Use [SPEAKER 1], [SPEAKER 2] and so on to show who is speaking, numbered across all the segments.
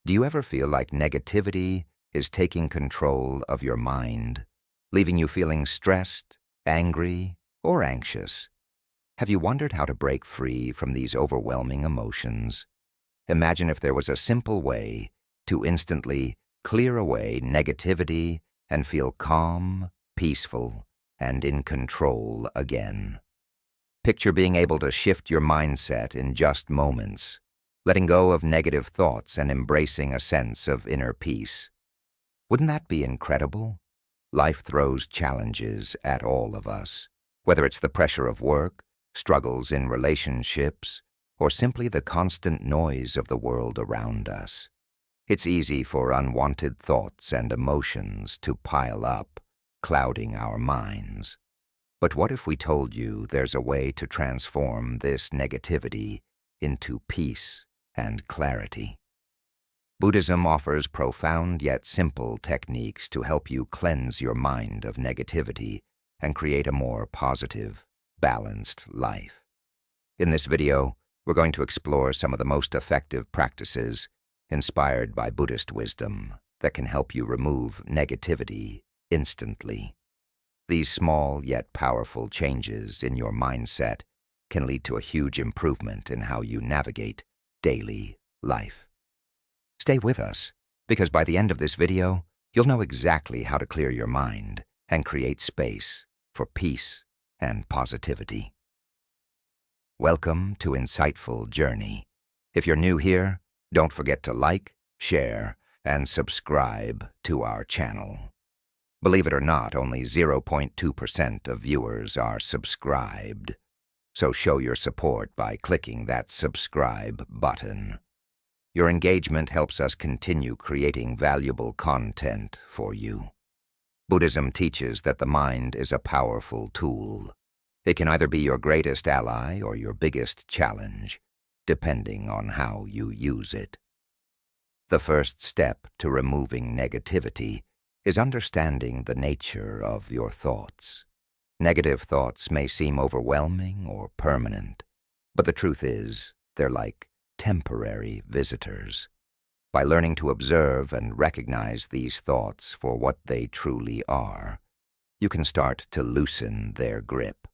[SPEAKER 1] Do you ever feel like negativity is taking control of your mind, leaving you feeling stressed, angry, or anxious? Have you wondered how to break free from these overwhelming emotions? Imagine if there was a simple way to instantly clear away negativity and feel calm, peaceful, and in control again. Picture being able to shift your mindset in just moments, letting go of negative thoughts and embracing a sense of inner peace. Wouldn't that be incredible? Life throws challenges at all of us, whether it's the pressure of work, struggles in relationships, or simply the constant noise of the world around us. It's easy for unwanted thoughts and emotions to pile up, clouding our minds. But what if we told you there's a way to transform this negativity into peace and clarity? Buddhism offers profound yet simple techniques to help you cleanse your mind of negativity and create a more positive, balanced life. In this video, we're going to explore some of the most effective practices inspired by Buddhist wisdom that can help you remove negativity instantly. These small yet powerful changes in your mindset can lead to a huge improvement in how you navigate daily life. Stay with us, because by the end of this video, you'll know exactly how to clear your mind and create space for peace and positivity. Welcome to Insightful Journey. If you're new here, don't forget to like, share, and subscribe to our channel. Believe it or not, only 0.2% of viewers are subscribed, so show your support by clicking that subscribe button. Your engagement helps us continue creating valuable content for you. Buddhism teaches that the mind is a powerful tool. It can either be your greatest ally or your biggest challenge, depending on how you use it. The first step to removing negativity is understanding the nature of your thoughts. Negative thoughts may seem overwhelming or permanent, but the truth is, they're like temporary visitors. By learning to observe and recognize these thoughts for what they truly are, you can start to loosen their grip.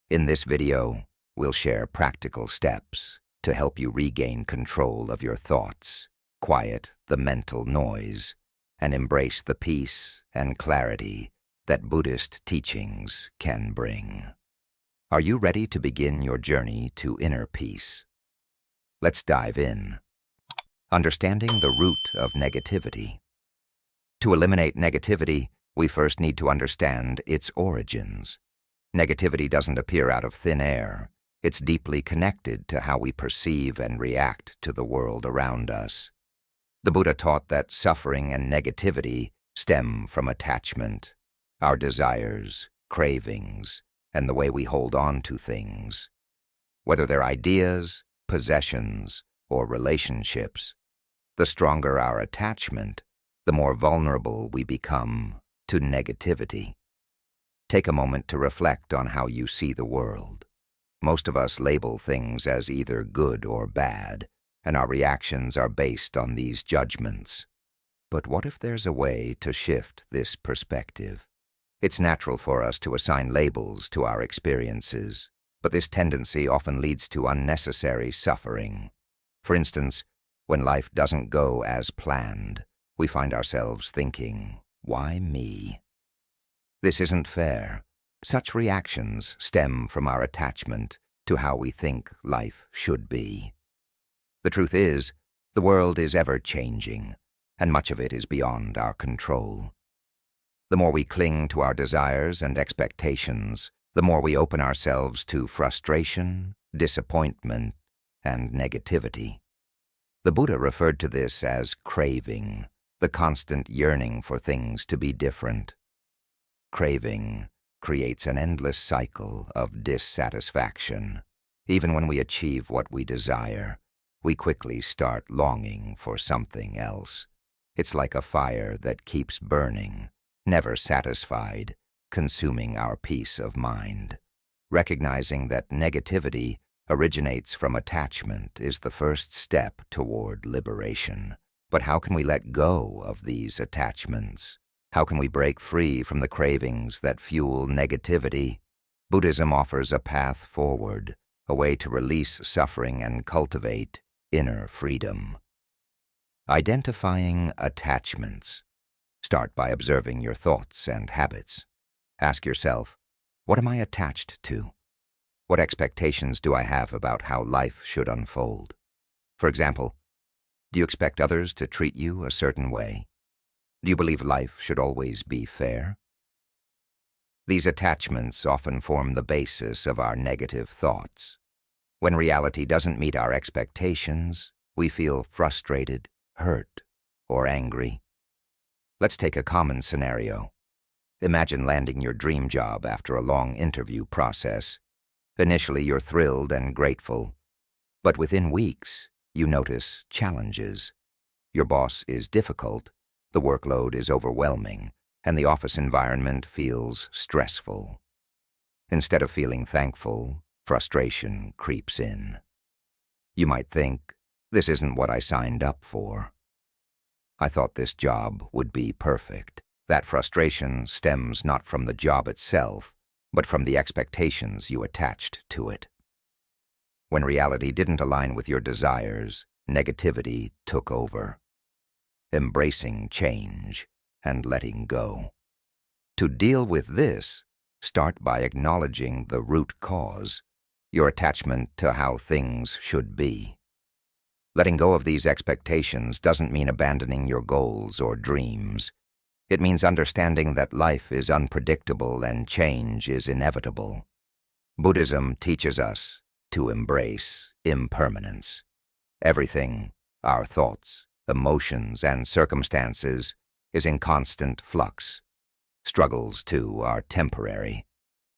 [SPEAKER 1] In this video, we'll share practical steps to help you regain control of your thoughts, quiet the mental noise, and embrace the peace and clarity that Buddhist teachings can bring. Are you ready to begin your journey to inner peace? Let's dive in. Understanding the root of negativity. To eliminate negativity, we first need to understand its origins. Negativity doesn't appear out of thin air. It's deeply connected to how we perceive and react to the world around us. The Buddha taught that suffering and negativity stem from attachment, our desires, cravings, and the way we hold on to things. Whether they're ideas, possessions, or relationships, the stronger our attachment, the more vulnerable we become to negativity. Take a moment to reflect on how you see the world. Most of us label things as either good or bad, and our reactions are based on these judgments. But what if there's a way to shift this perspective? It's natural for us to assign labels to our experiences, but this tendency often leads to unnecessary suffering. For instance, when life doesn't go as planned, we find ourselves thinking, "Why me?" This isn't fair. Such reactions stem from our attachment to how we think life should be. The truth is, the world is ever-changing, and much of it is beyond our control. The more we cling to our desires and expectations, the more we open ourselves to frustration, disappointment, and negativity. The Buddha referred to this as craving, the constant yearning for things to be different. Craving creates an endless cycle of dissatisfaction. Even when we achieve what we desire, we quickly start longing for something else. It's like a fire that keeps burning, never satisfied, consuming our peace of mind. Recognizing that negativity originates from attachment is the first step toward liberation. But how can we let go of these attachments? How can we break free from the cravings that fuel negativity? Buddhism offers a path forward, a way to release suffering and cultivate inner freedom. Identifying attachments. Start by observing your thoughts and habits. Ask yourself, what am I attached to? What expectations do I have about how life should unfold? For example, do you expect others to treat you a certain way? Do you believe life should always be fair? These attachments often form the basis of our negative thoughts. When reality doesn't meet our expectations, we feel frustrated, hurt, or angry. Let's take a common scenario. Imagine landing your dream job after a long interview process. Initially, you're thrilled and grateful, but within weeks, you notice challenges. Your boss is difficult, the workload is overwhelming, and the office environment feels stressful. Instead of feeling thankful, frustration creeps in. You might think, this isn't what I signed up for. I thought this job would be perfect. That frustration stems not from the job itself, but from the expectations you attached to it. When reality didn't align with your desires, negativity took over. Embracing change and letting go. To deal with this, start by acknowledging the root cause, your attachment to how things should be. Letting go of these expectations doesn't mean abandoning your goals or dreams. It means understanding that life is unpredictable and change is inevitable. Buddhism teaches us to embrace impermanence. Everything, our thoughts, emotions, and circumstances, is in constant flux. Struggles, too, are temporary.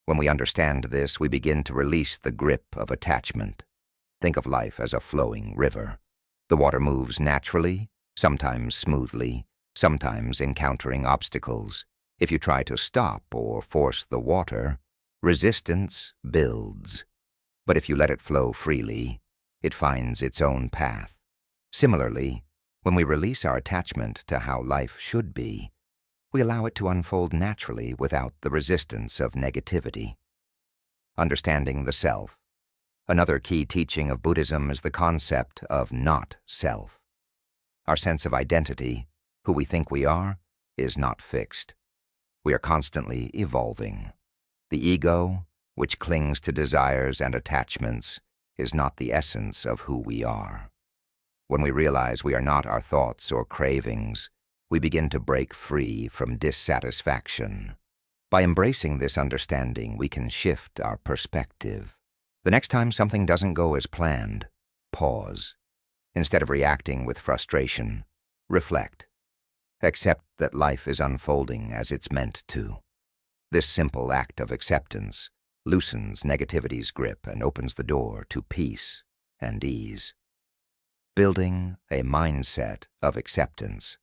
[SPEAKER 1] When we understand this, we begin to release the grip of attachment. Think of life as a flowing river. The water moves naturally, sometimes smoothly, sometimes encountering obstacles. If you try to stop or force the water, resistance builds. But if you let it flow freely, it finds its own path. Similarly, when we release our attachment to how life should be, we allow it to unfold naturally without the resistance of negativity. Understanding the self. Another key teaching of Buddhism is the concept of not-self. Our sense of identity, who we think we are, is not fixed. We are constantly evolving. The ego, which clings to desires and attachments, is not the essence of who we are. When we realize we are not our thoughts or cravings, we begin to break free from dissatisfaction. By embracing this understanding, we can shift our perspective. The next time something doesn't go as planned, pause. Instead of reacting with frustration, reflect. Accept that life is unfolding as it's meant to. This simple act of acceptance loosens negativity's grip and opens the door to peace and ease. Building a mindset of acceptance.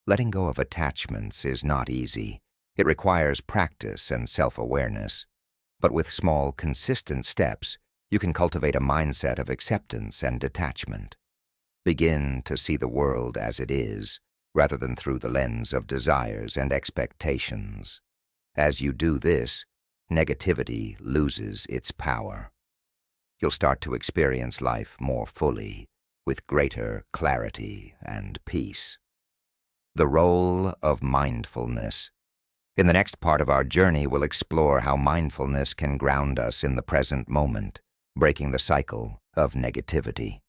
[SPEAKER 1] Letting go of attachments is not easy. It requires practice and self-awareness. But with small, consistent steps, you can cultivate a mindset of acceptance and detachment. Begin to see the world as it is, rather than through the lens of desires and expectations. As you do this, negativity loses its power. You'll start to experience life more fully, with greater clarity and peace. The role of mindfulness. In the next part of our journey, we'll explore how mindfulness can ground us in the present moment, breaking the cycle of negativity.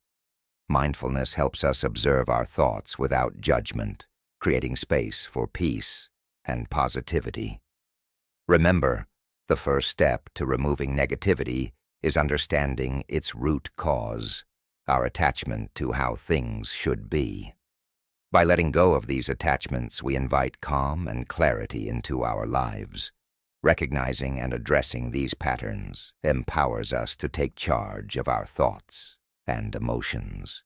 [SPEAKER 1] Mindfulness helps us observe our thoughts without judgment, creating space for peace and positivity. Remember, the first step to removing negativity is understanding its root cause, our attachment to how things should be. By letting go of these attachments, we invite calm and clarity into our lives. Recognizing and addressing these patterns empowers us to take charge of our thoughts and emotions.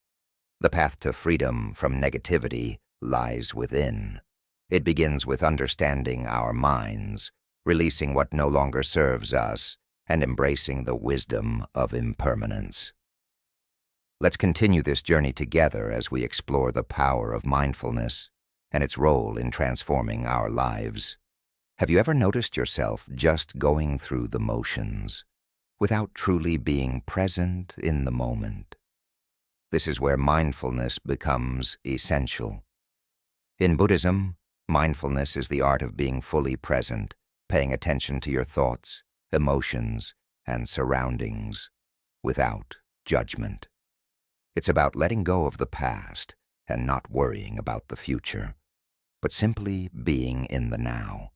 [SPEAKER 1] The path to freedom from negativity lies within. It begins with understanding our minds, releasing what no longer serves us, and embracing the wisdom of impermanence. Let's continue this journey together as we explore the power of mindfulness and its role in transforming our lives. Have you ever noticed yourself just going through the motions without truly being present in the moment? This is where mindfulness becomes essential. In Buddhism, mindfulness is the art of being fully present, paying attention to your thoughts, emotions, and surroundings without judgment. It's about letting go of the past and not worrying about the future, but simply being in the now.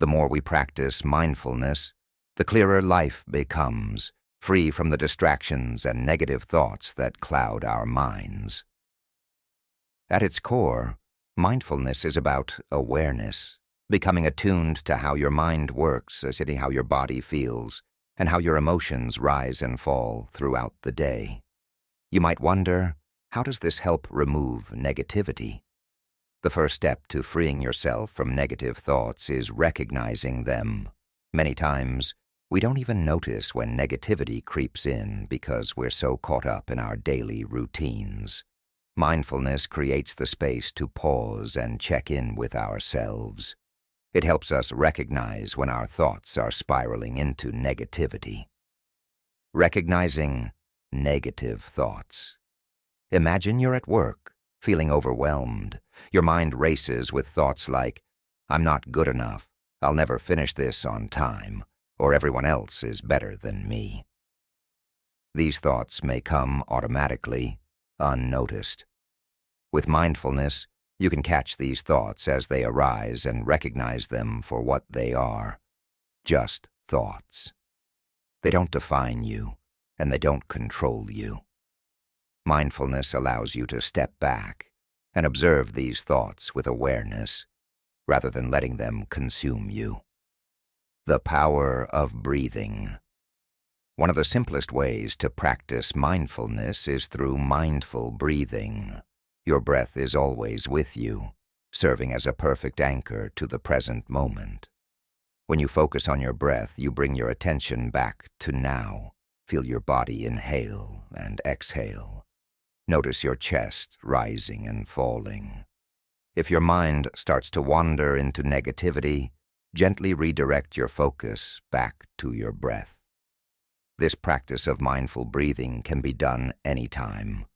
[SPEAKER 1] The more we practice mindfulness, the clearer life becomes, free from the distractions and negative thoughts that cloud our minds. At its core, mindfulness is about awareness, becoming attuned to how your mind works, how your body feels, and how your emotions rise and fall throughout the day. You might wonder, how does this help remove negativity? The first step to freeing yourself from negative thoughts is recognizing them. Many times, we don't even notice when negativity creeps in because we're so caught up in our daily routines. Mindfulness creates the space to pause and check in with ourselves. It helps us recognize when our thoughts are spiraling into negativity. Recognizing negative thoughts. Imagine you're at work, feeling overwhelmed. Your mind races with thoughts like, "I'm not good enough, I'll never finish this on time," or "everyone else is better than me." These thoughts may come automatically, unnoticed. With mindfulness, you can catch these thoughts as they arise and recognize them for what they are, just thoughts. They don't define you, and they don't control you. Mindfulness allows you to step back and observe these thoughts with awareness, rather than letting them consume you. The power of breathing. One of the simplest ways to practice mindfulness is through mindful breathing. Your breath is always with you, serving as a perfect anchor to the present moment. When you focus on your breath, you bring your attention back to now. Feel your body inhale and exhale. Notice your chest rising and falling. If your mind starts to wander into negativity, gently redirect your focus back to your breath. This practice of mindful breathing can be done anytime.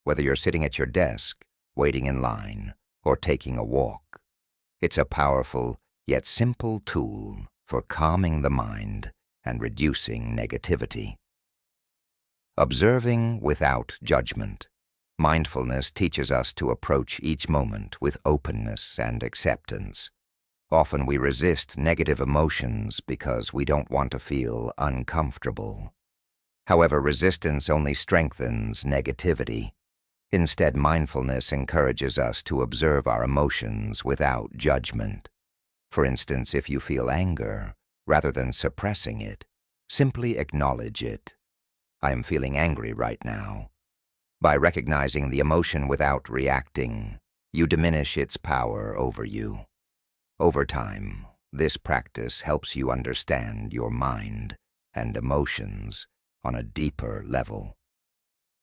[SPEAKER 1] Whether you're sitting at your desk, waiting in line, or taking a walk, it's a powerful yet simple tool for calming the mind and reducing negativity. Observing without judgment. Mindfulness teaches us to approach each moment with openness and acceptance. Often we resist negative emotions because we don't want to feel uncomfortable. However, resistance only strengthens negativity. Instead, mindfulness encourages us to observe our emotions without judgment. For instance, if you feel anger, rather than suppressing it, simply acknowledge it. "I am feeling angry right now." By recognizing the emotion without reacting, you diminish its power over you. Over time, this practice helps you understand your mind and emotions on a deeper level.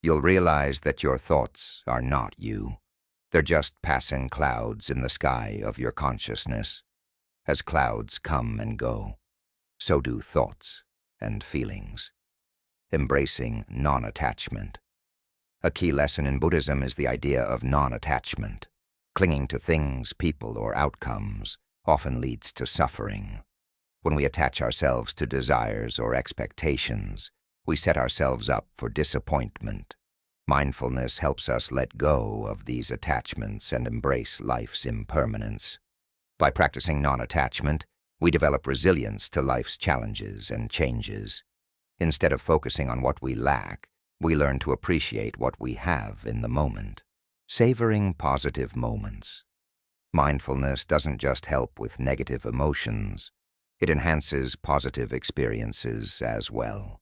[SPEAKER 1] You'll realize that your thoughts are not you. They're just passing clouds in the sky of your consciousness. As clouds come and go, so do thoughts and feelings. Embracing non-attachment. A key lesson in Buddhism is the idea of non-attachment. Clinging to things, people, or outcomes often leads to suffering. When we attach ourselves to desires or expectations, we set ourselves up for disappointment. Mindfulness helps us let go of these attachments and embrace life's impermanence. By practicing non-attachment, we develop resilience to life's challenges and changes. Instead of focusing on what we lack, we learn to appreciate what we have in the moment, savoring positive moments. Mindfulness doesn't just help with negative emotions, it enhances positive experiences as well.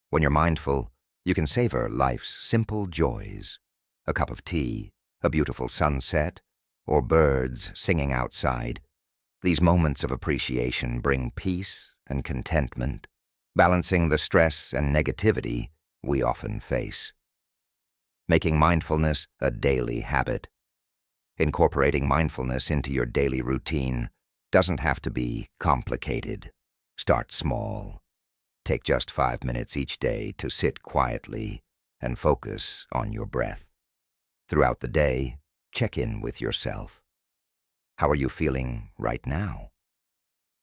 [SPEAKER 1] When you're mindful, you can savor life's simple joys: a cup of tea, a beautiful sunset, or birds singing outside. These moments of appreciation bring peace and contentment, balancing the stress and negativity we often face. making mindfulness a daily habit. Incorporating mindfulness into your daily routine doesn't have to be complicated. Start small. Take just 5 minutes each day to sit quietly and focus on your breath. Throughout the day, check in with yourself. How are you feeling right now?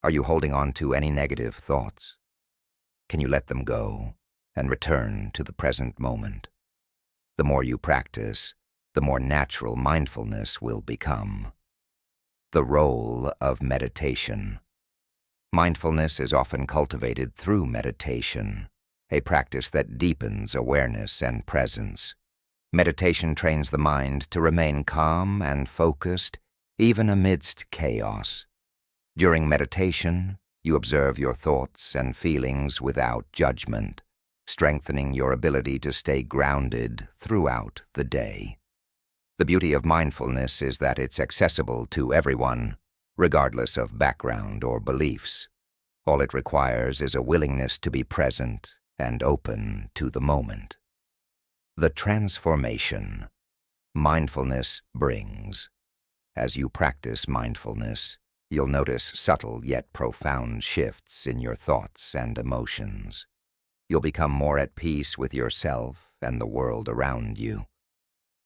[SPEAKER 1] Are you holding on to any negative thoughts? Can you let them go and return to the present moment? The more you practice, the more natural mindfulness will become. The role of meditation. Mindfulness is often cultivated through meditation, a practice that deepens awareness and presence. Meditation trains the mind to remain calm and focused, even amidst chaos. During meditation, you observe your thoughts and feelings without judgment, strengthening your ability to stay grounded throughout the day. The beauty of mindfulness is that it's accessible to everyone, regardless of background or beliefs. All it requires is a willingness to be present and open to the moment. The transformation mindfulness brings. As you practice mindfulness, you'll notice subtle yet profound shifts in your thoughts and emotions. You'll become more at peace with yourself and the world around you.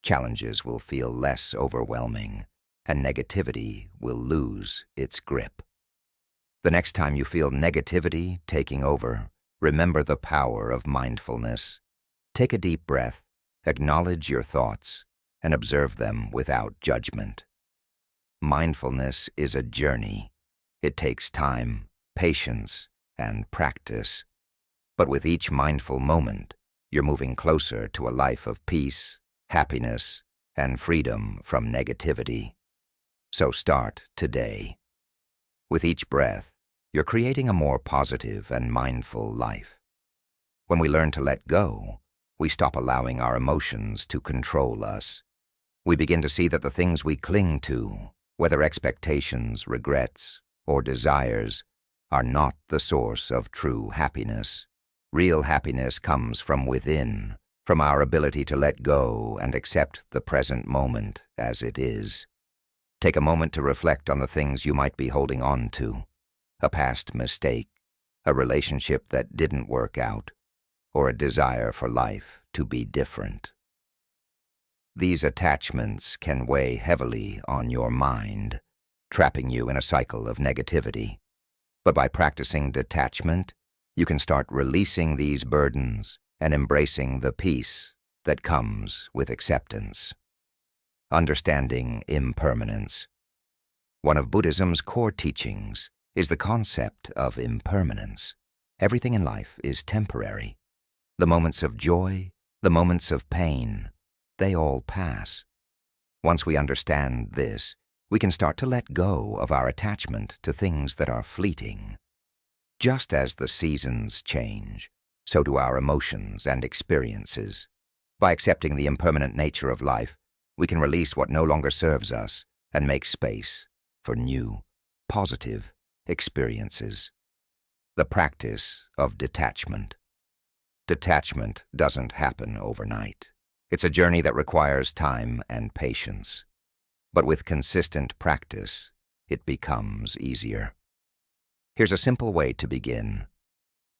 [SPEAKER 1] Challenges will feel less overwhelming, and negativity will lose its grip. The next time you feel negativity taking over, remember the power of mindfulness. Take a deep breath, acknowledge your thoughts, and observe them without judgment. Mindfulness is a journey. It takes time, patience, and practice. But with each mindful moment, you're moving closer to a life of peace, happiness, and freedom from negativity. So start today. With each breath, you're creating a more positive and mindful life. When we learn to let go, we stop allowing our emotions to control us. We begin to see that the things we cling to, whether expectations, regrets, or desires, are not the source of true happiness. Real happiness comes from within, from our ability to let go and accept the present moment as it is. Take a moment to reflect on the things you might be holding on to: a past mistake, a relationship that didn't work out, or a desire for life to be different. These attachments can weigh heavily on your mind, trapping you in a cycle of negativity. But by practicing detachment, you can start releasing these burdens and embracing the peace that comes with acceptance. Understanding impermanence. One of Buddhism's core teachings is the concept of impermanence. Everything in life is temporary. The moments of joy, the moments of pain, they all pass. Once we understand this, we can start to let go of our attachment to things that are fleeting. Just as the seasons change, so do our emotions and experiences. By accepting the impermanent nature of life, we can release what no longer serves us and make space for new, positive experiences. The practice of detachment. Detachment doesn't happen overnight. It's a journey that requires time and patience. But with consistent practice, it becomes easier. Here's a simple way to begin.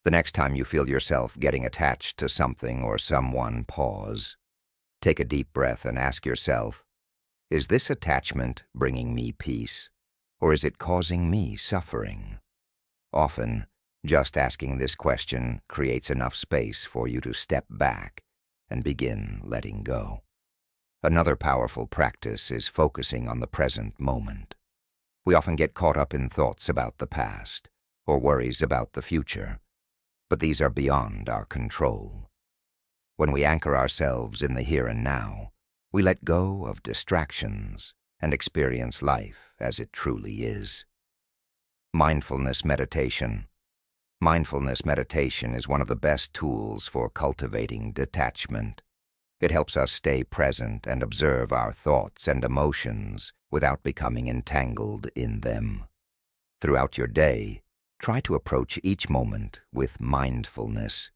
[SPEAKER 1] The next time you feel yourself getting attached to something or someone, pause. Take a deep breath and ask yourself, is this attachment bringing me peace, or is it causing me suffering? Often, just asking this question creates enough space for you to step back and begin letting go. Another powerful practice is focusing on the present moment. We often get caught up in thoughts about the past or worries about the future, but these are beyond our control. When we anchor ourselves in the here and now, we let go of distractions and experience life as it truly is. Mindfulness meditation. Mindfulness meditation is one of the best tools for cultivating detachment. It helps us stay present and observe our thoughts and emotions without becoming entangled in them. Throughout your day, try to approach each moment with mindfulness.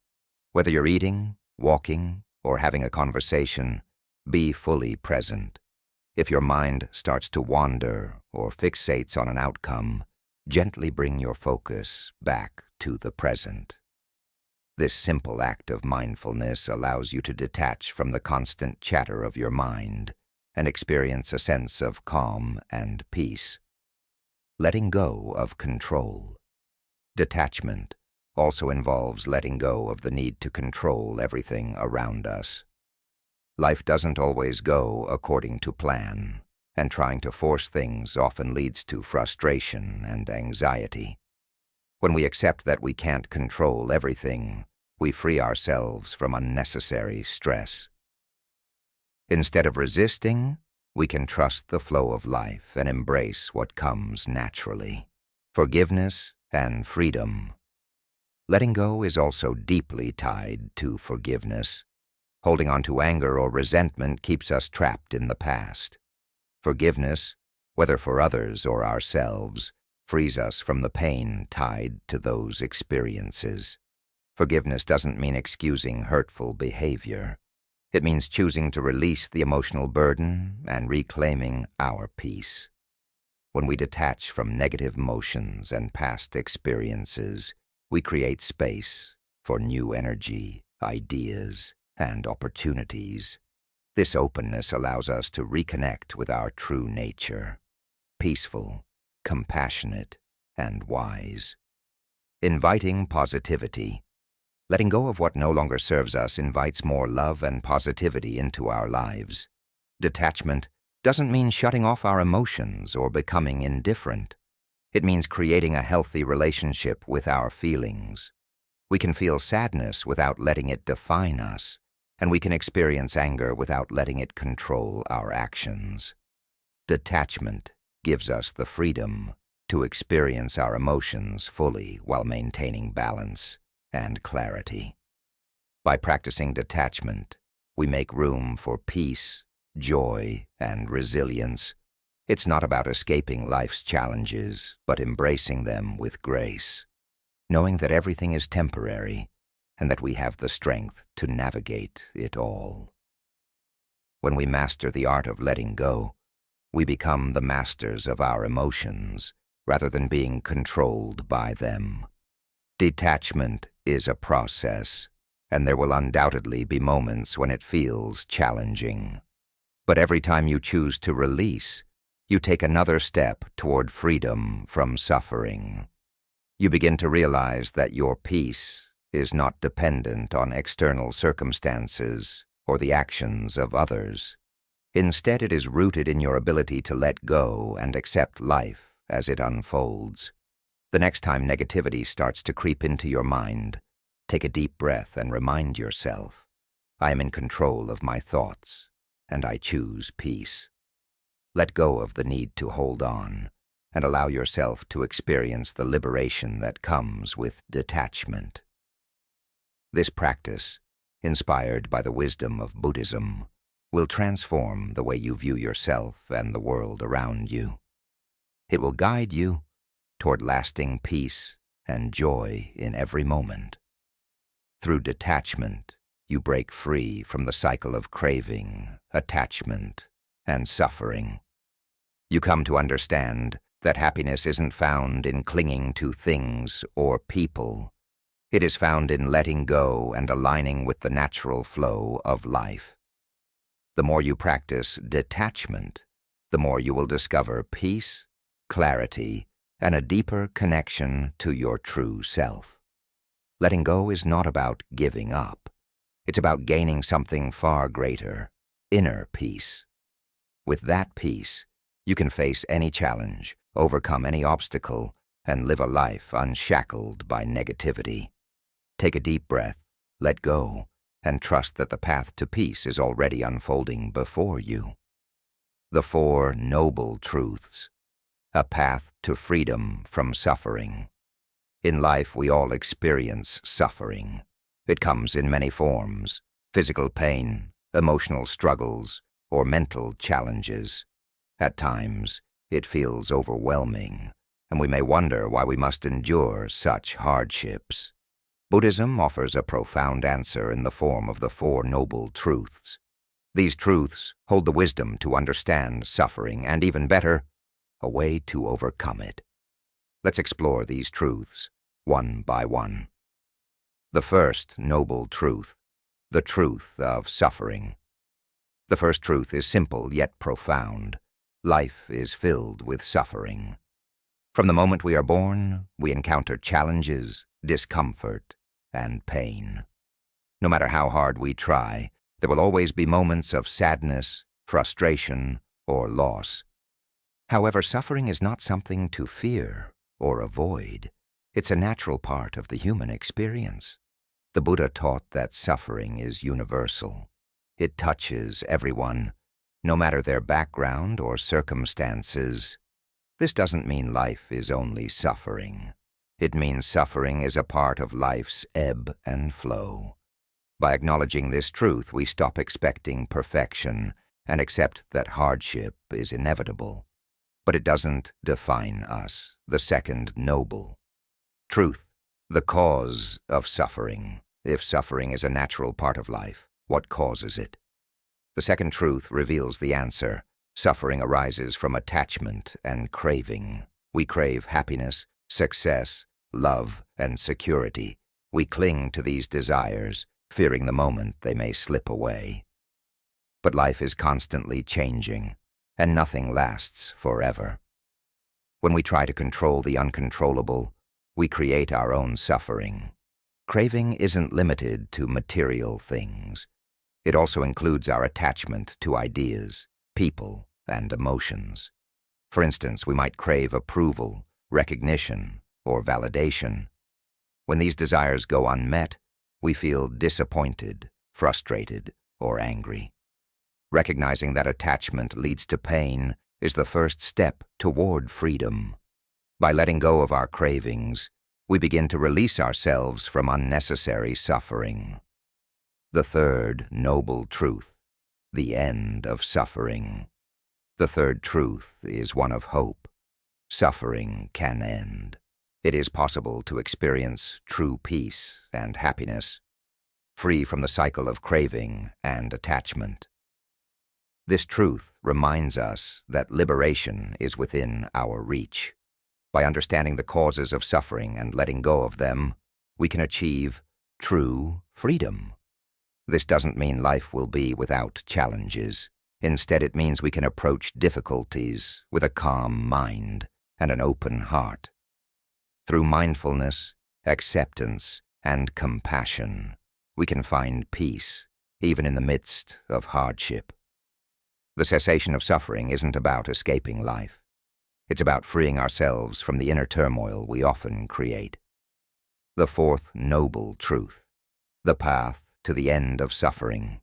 [SPEAKER 1] Whether you're eating, walking, or having a conversation, Be fully present. If your mind starts to wander or fixates on an outcome, gently bring your focus back to the present. This simple act of mindfulness allows you to detach from the constant chatter of your mind and experience a sense of calm and peace. Letting go of control. Detachment also involves letting go of the need to control everything around us. Life doesn't always go according to plan, and trying to force things often leads to frustration and anxiety. When we accept that we can't control everything, we free ourselves from unnecessary stress. Instead of resisting, we can trust the flow of life and embrace what comes naturally. Forgiveness and freedom. Letting go is also deeply tied to forgiveness. Holding on to anger or resentment keeps us trapped in the past. Forgiveness, whether for others or ourselves, frees us from the pain tied to those experiences. Forgiveness doesn't mean excusing hurtful behavior. It means choosing to release the emotional burden and reclaiming our peace. When we detach from negative emotions and past experiences, we create space for new energy, ideas, and opportunities. This openness allows us to reconnect with our true nature, peaceful, compassionate, and wise. Inviting positivity. Letting go of what no longer serves us invites more love and positivity into our lives. Detachment doesn't mean shutting off our emotions or becoming indifferent. It means creating a healthy relationship with our feelings. We can feel sadness without letting it define us, and we can experience anger without letting it control our actions. Detachment gives us the freedom to experience our emotions fully while maintaining balance and clarity. By practicing detachment, we make room for peace, joy, and resilience. It's not about escaping life's challenges, but embracing them with grace, knowing that everything is temporary and that we have the strength to navigate it all. When we master the art of letting go, we become the masters of our emotions rather than being controlled by them. Detachment is a process, and there will undoubtedly be moments when it feels challenging. But every time you choose to release, you take another step toward freedom from suffering. You begin to realize that your peace is not dependent on external circumstances or the actions of others. Instead, it is rooted in your ability to let go and accept life as it unfolds. The next time negativity starts to creep into your mind, take a deep breath and remind yourself, I am in control of my thoughts, and I choose peace. Let go of the need to hold on, and allow yourself to experience the liberation that comes with detachment. This practice, inspired by the wisdom of Buddhism, will transform the way you view yourself and the world around you. It will guide you toward lasting peace and joy in every moment. Through detachment, you break free from the cycle of craving, attachment, and suffering. You come to understand that happiness isn't found in clinging to things or people. It is found in letting go and aligning with the natural flow of life. The more you practice detachment, the more you will discover peace, clarity, and a deeper connection to your true self. Letting go is not about giving up. It's about gaining something far greater, inner peace. With that peace, you can face any challenge, overcome any obstacle, and live a life unshackled by negativity. Take a deep breath, let go, and trust that the path to peace is already unfolding before you. The Four Noble Truths. A path to freedom from suffering. In life, we all experience suffering. It comes in many forms: physical pain, emotional struggles, or mental challenges. At times, it feels overwhelming, and we may wonder why we must endure such hardships. Buddhism offers a profound answer in the form of the Four Noble Truths. These truths hold the wisdom to understand suffering and, even better, a way to overcome it. Let's explore these truths one by one. The first noble truth, the truth of suffering. The first truth is simple yet profound. Life is filled with suffering. From the moment we are born, we encounter challenges, discomfort, and pain. No matter how hard we try, there will always be moments of sadness, frustration, or loss. However, suffering is not something to fear or avoid. It's a natural part of the human experience. The Buddha taught that suffering is universal. It touches everyone, no matter their background or circumstances. This doesn't mean life is only suffering. It means suffering is a part of life's ebb and flow. By acknowledging this truth, we stop expecting perfection and accept that hardship is inevitable. But it doesn't define us. The second noble truth, the cause of suffering. If suffering is a natural part of life, what causes it? The second truth reveals the answer. Suffering arises from attachment and craving. We crave happiness, success, love, and security. We cling to these desires, fearing the moment they may slip away. But life is constantly changing, and nothing lasts forever. When we try to control the uncontrollable, we create our own suffering. Craving isn't limited to material things. It also includes our attachment to ideas, people, and emotions. For instance, we might crave approval, recognition, or validation. When these desires go unmet, we feel disappointed, frustrated, or angry. Recognizing that attachment leads to pain is the first step toward freedom. By letting go of our cravings, we begin to release ourselves from unnecessary suffering. The third noble truth, the end of suffering. The third truth is one of hope. Suffering can end. It is possible to experience true peace and happiness, free from the cycle of craving and attachment. This truth reminds us that liberation is within our reach. By understanding the causes of suffering and letting go of them, we can achieve true freedom. This doesn't mean life will be without challenges. Instead, it means we can approach difficulties with a calm mind and an open heart. Through mindfulness, acceptance, and compassion, we can find peace, even in the midst of hardship. The cessation of suffering isn't about escaping life. It's about freeing ourselves from the inner turmoil we often create. The fourth noble truth, the path to the end of suffering.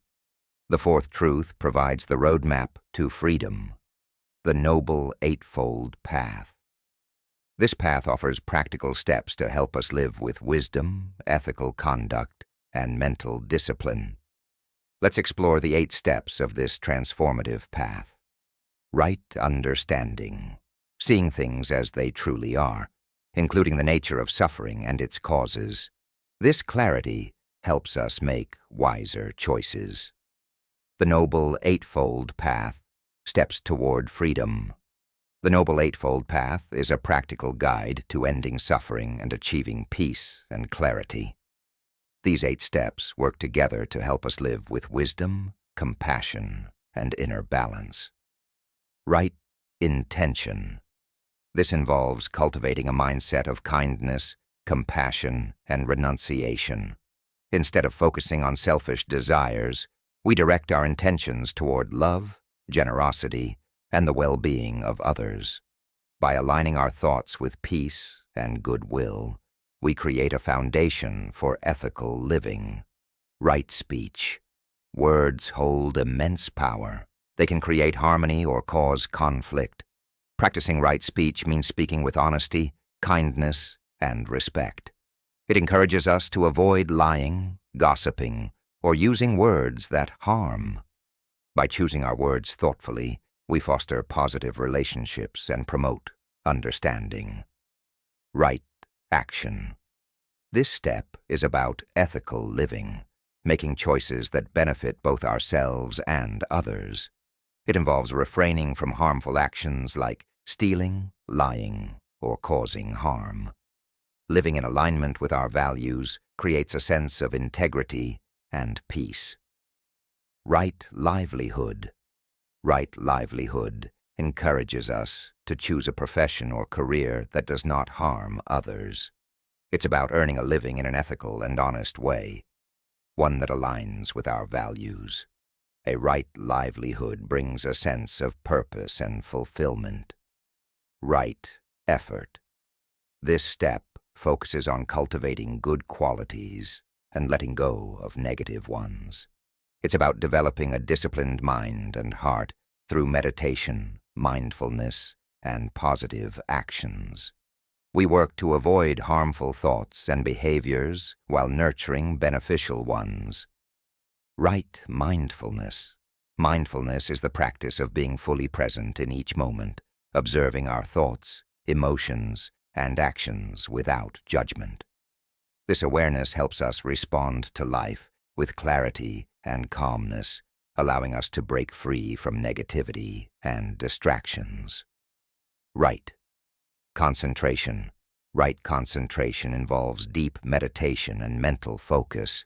[SPEAKER 1] The fourth truth provides the roadmap to freedom, the noble Eightfold Path. This path offers practical steps to help us live with wisdom, ethical conduct, and mental discipline. Let's explore the 8 steps of this transformative path. Right understanding, seeing things as they truly are, including the nature of suffering and its causes. This clarity helps us make wiser choices. The Noble Eightfold Path, steps toward freedom. The Noble Eightfold Path is a practical guide to ending suffering and achieving peace and clarity. These 8 steps work together to help us live with wisdom, compassion, and inner balance. Right intention. This involves cultivating a mindset of kindness, compassion, and renunciation. Instead of focusing on selfish desires, we direct our intentions toward love, generosity, and the well-being of others. By aligning our thoughts with peace and goodwill, we create a foundation for ethical living. Right speech. Words hold immense power. They can create harmony or cause conflict. Practicing right speech means speaking with honesty, kindness, and respect. It encourages us to avoid lying, gossiping, or using words that harm. By choosing our words thoughtfully, we foster positive relationships and promote understanding. Right action. This step is about ethical living. making choices that benefit both ourselves and others. It involves refraining from harmful actions like stealing, lying, or causing harm. Living in alignment with our values creates a sense of integrity and peace. Right livelihood. Right livelihood encourages us to choose a profession or career that does not harm others. It's about earning a living in an ethical and honest way, one that aligns with our values. A right livelihood brings a sense of purpose and fulfillment. Right effort. This step focuses on cultivating good qualities and letting go of negative ones. It's about developing a disciplined mind and heart through meditation, mindfulness, and positive actions. We work to avoid harmful thoughts and behaviors while nurturing beneficial ones. Right mindfulness. Mindfulness is the practice of being fully present in each moment, observing our thoughts, emotions, and actions without judgment. This awareness helps us respond to life with clarity and calmness, allowing us to break free from negativity and distractions. Right concentration. Right concentration involves deep meditation and mental focus.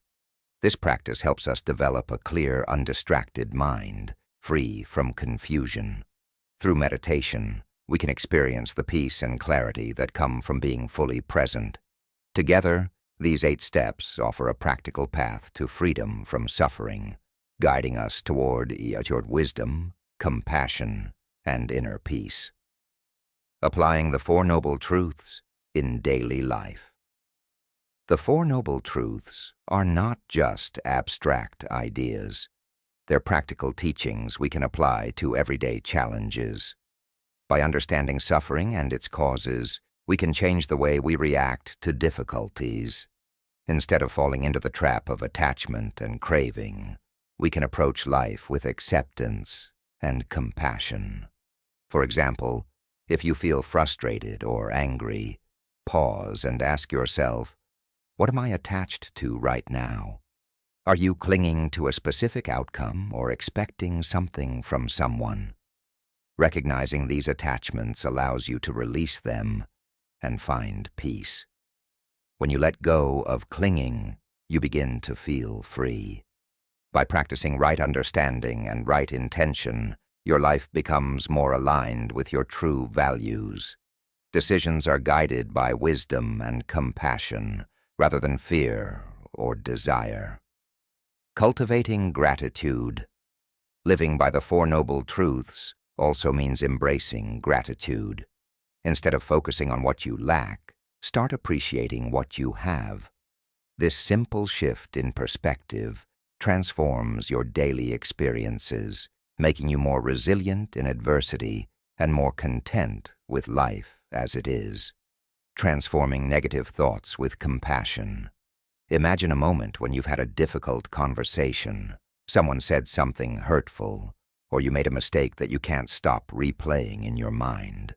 [SPEAKER 1] This practice helps us develop a clear, undistracted mind, free from confusion. Through meditation, we can experience the peace and clarity that come from being fully present. Together, these 8 steps offer a practical path to freedom from suffering, guiding us toward wisdom, compassion, and inner peace. Applying the Four Noble Truths in daily life. The Four Noble Truths are not just abstract ideas. They're practical teachings we can apply to everyday challenges. By understanding suffering and its causes, we can change the way we react to difficulties. Instead of falling into the trap of attachment and craving, we can approach life with acceptance and compassion. For example, if you feel frustrated or angry, pause and ask yourself, what am I attached to right now? Are you clinging to a specific outcome or expecting something from someone? Recognizing these attachments allows you to release them and find peace. When you let go of clinging, you begin to feel free. By practicing right understanding and right intention, your life becomes more aligned with your true values. Decisions are guided by wisdom and compassion rather than fear or desire. Cultivating gratitude. Living by the Four Noble Truths also means embracing gratitude. Instead of focusing on what you lack, start appreciating what you have. This simple shift in perspective transforms your daily experiences, making you more resilient in adversity and more content with life as it is. Transforming negative thoughts with compassion. Imagine a moment when you've had a difficult conversation, someone said something hurtful, or you made a mistake that you can't stop replaying in your mind.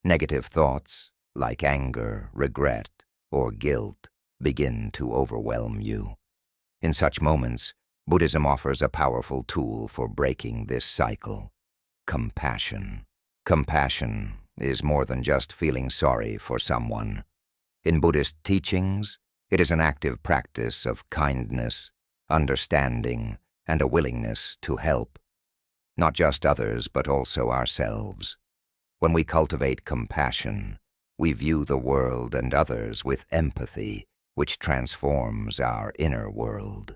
[SPEAKER 1] Negative thoughts, like anger, regret, or guilt, begin to overwhelm you. In such moments, Buddhism offers a powerful tool for breaking this cycle: compassion. Compassion is more than just feeling sorry for someone. In Buddhist teachings, it is an active practice of kindness, understanding, and a willingness to help, not just others but also ourselves. When we cultivate compassion, we view the world and others with empathy, which transforms our inner world.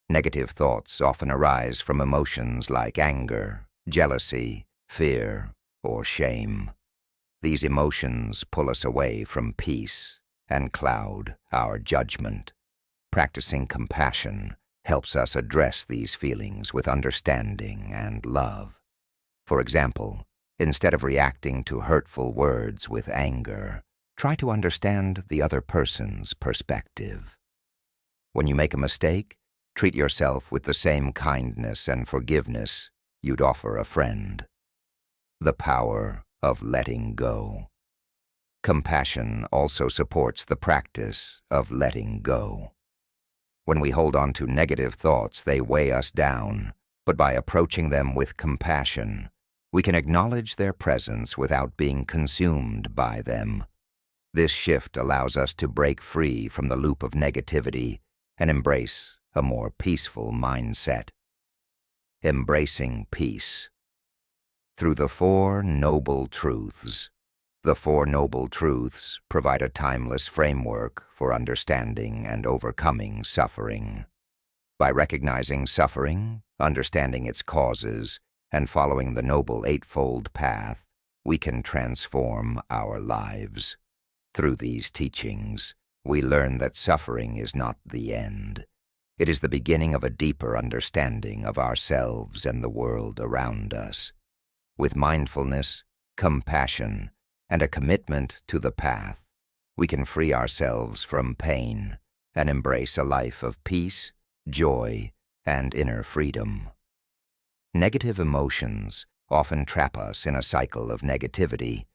[SPEAKER 1] Negative thoughts often arise from emotions like anger, jealousy, fear, or shame. These emotions pull us away from peace and cloud our judgment. Practicing compassion helps us address these feelings with understanding and love. For example, instead of reacting to hurtful words with anger, try to understand the other person's perspective. When you make a mistake, treat yourself with the same kindness and forgiveness you'd offer a friend. The power of letting go. Compassion also supports the practice of letting go. When we hold on to negative thoughts, they weigh us down, but by approaching them with compassion, we can acknowledge their presence without being consumed by them. This shift allows us to break free from the loop of negativity and embrace a more peaceful mindset. Embracing peace. Through the Four Noble Truths. The Four Noble Truths provide a timeless framework for understanding and overcoming suffering. By recognizing suffering, understanding its causes, and following the Noble Eightfold Path, we can transform our lives. Through these teachings, we learn that suffering is not the end. It is the beginning of a deeper understanding of ourselves and the world around us. With mindfulness, compassion, and a commitment to the path, we can free ourselves from pain and embrace a life of peace, joy, and inner freedom. Negative emotions often trap us in a cycle of negativity,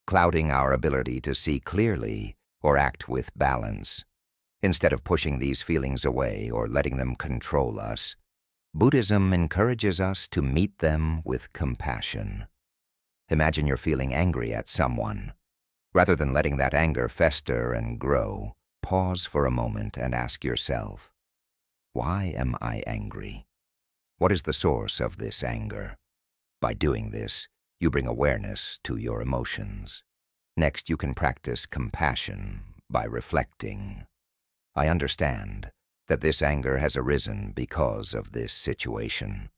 [SPEAKER 1] clouding our ability to see clearly or act with balance. Instead of pushing these feelings away or letting them control us, Buddhism encourages us to meet them with compassion. Imagine you're feeling angry at someone. Rather than letting that anger fester and grow, pause for a moment and ask yourself, why am I angry? What is the source of this anger? By doing this, you bring awareness to your emotions. Next, you can practice compassion by reflecting. I understand that this anger has arisen because of this situation.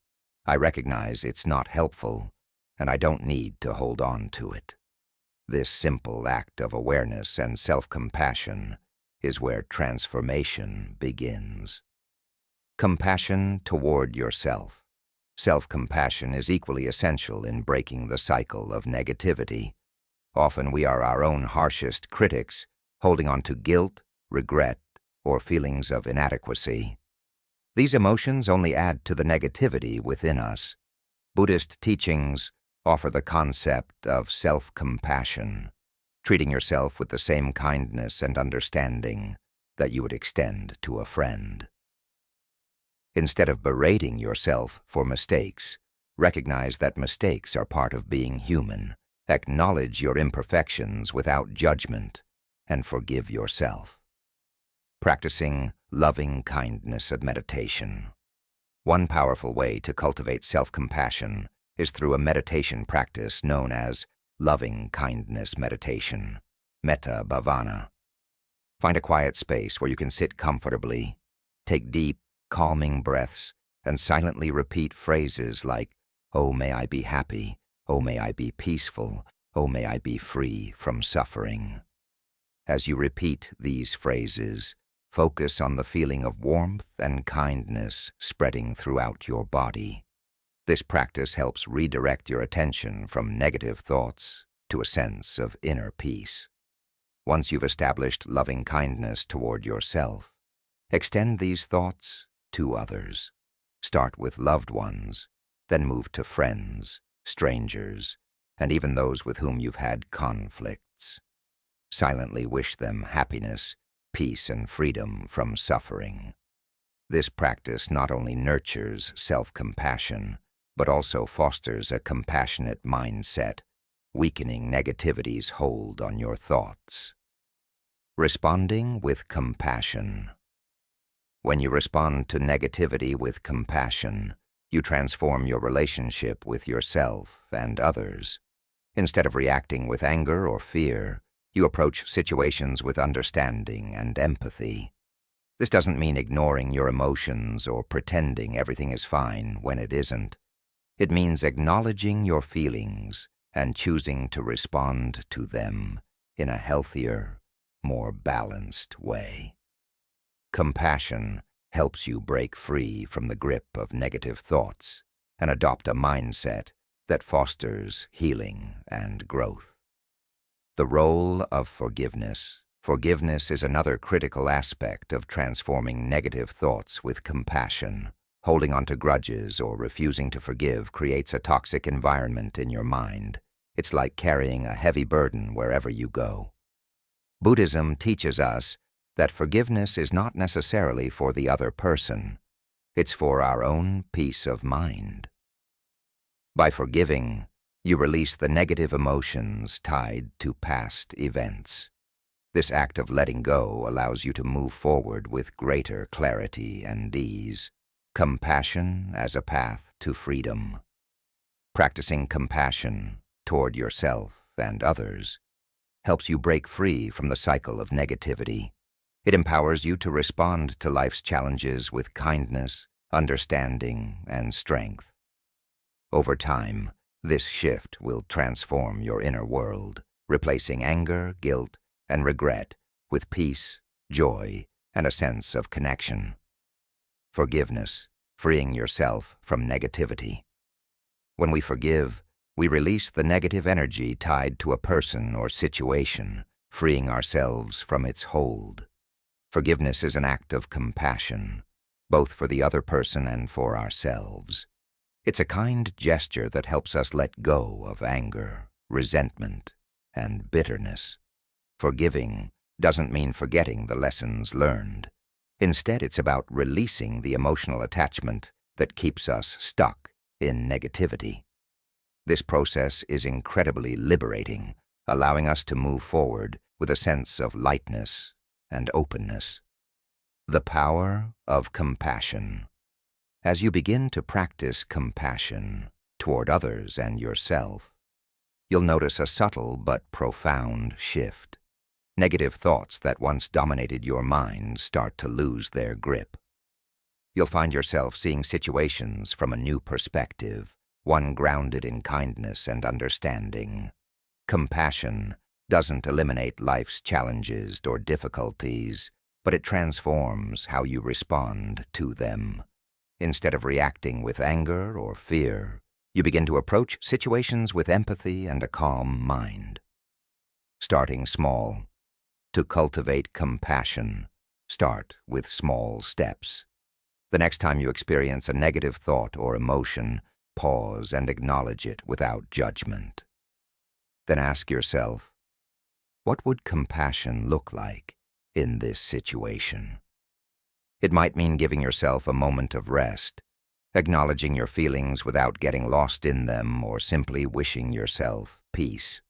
[SPEAKER 1] I recognize it's not helpful, and I don't need to hold on to it. This simple act of awareness and self-compassion is where transformation begins. Compassion toward yourself. Self-compassion is equally essential in breaking the cycle of negativity. Often we are our own harshest critics, holding on to guilt, regret, or feelings of inadequacy. These emotions only add to the negativity within us. Buddhist teachings offer the concept of self-compassion, treating yourself with the same kindness and understanding that you would extend to a friend. Instead of berating yourself for mistakes, recognize that mistakes are part of being human. Acknowledge your imperfections without judgment, and forgive yourself. Practicing loving kindness at meditation. One powerful way to cultivate self-compassion is through a meditation practice known as loving kindness meditation, metta bhavana. Find a quiet space where you can sit comfortably, take deep, calming breaths, and silently repeat phrases like, "Oh, may I be happy. Oh, may I be peaceful. Oh, may I be free from suffering." As you repeat these phrases, focus on the feeling of warmth and kindness spreading throughout your body. This practice helps redirect your attention from negative thoughts to a sense of inner peace. Once you've established loving kindness toward yourself, extend these thoughts to others. Start with loved ones, then move to friends, strangers, and even those with whom you've had conflicts. Silently wish them happiness, peace, and freedom from suffering. This practice not only nurtures self-compassion, but also fosters a compassionate mindset, weakening negativity's hold on your thoughts. Responding with compassion. When you respond to negativity with compassion, you transform your relationship with yourself and others. Instead of reacting with anger or fear, you approach situations with understanding and empathy. This doesn't mean ignoring your emotions or pretending everything is fine when it isn't. It means acknowledging your feelings and choosing to respond to them in a healthier, more balanced way. Compassion helps you break free from the grip of negative thoughts and adopt a mindset that fosters healing and growth. The role of forgiveness. Forgiveness is another critical aspect of transforming negative thoughts with compassion. Holding on to grudges or refusing to forgive creates a toxic environment in your mind. It's like carrying a heavy burden wherever you go. Buddhism teaches us that forgiveness is not necessarily for the other person. It's for our own peace of mind. By forgiving, you release the negative emotions tied to past events. This act of letting go allows you to move forward with greater clarity and ease. Compassion as a path to freedom. Practicing compassion toward yourself and others helps you break free from the cycle of negativity. It empowers you to respond to life's challenges with kindness, understanding, and strength. Over time, this shift will transform your inner world, replacing anger, guilt, and regret with peace, joy, and a sense of connection. Forgiveness, freeing yourself from negativity. When we forgive, we release the negative energy tied to a person or situation, freeing ourselves from its hold. Forgiveness is an act of compassion, both for the other person and for ourselves. It's a kind gesture that helps us let go of anger, resentment, and bitterness. Forgiving doesn't mean forgetting the lessons learned. Instead, it's about releasing the emotional attachment that keeps us stuck in negativity. This process is incredibly liberating, allowing us to move forward with a sense of lightness and openness. The power of compassion. As you begin to practice compassion toward others and yourself, you'll notice a subtle but profound shift. Negative thoughts that once dominated your mind start to lose their grip. You'll find yourself seeing situations from a new perspective, one grounded in kindness and understanding. Compassion doesn't eliminate life's challenges or difficulties, but it transforms how you respond to them. Instead of reacting with anger or fear, you begin to approach situations with empathy and a calm mind. Starting small. To cultivate compassion, start with small steps. The next time you experience a negative thought or emotion, pause and acknowledge it without judgment. Then ask yourself, what would compassion look like in this situation? It might mean giving yourself a moment of rest, acknowledging your feelings without getting lost in them, or simply wishing yourself peace.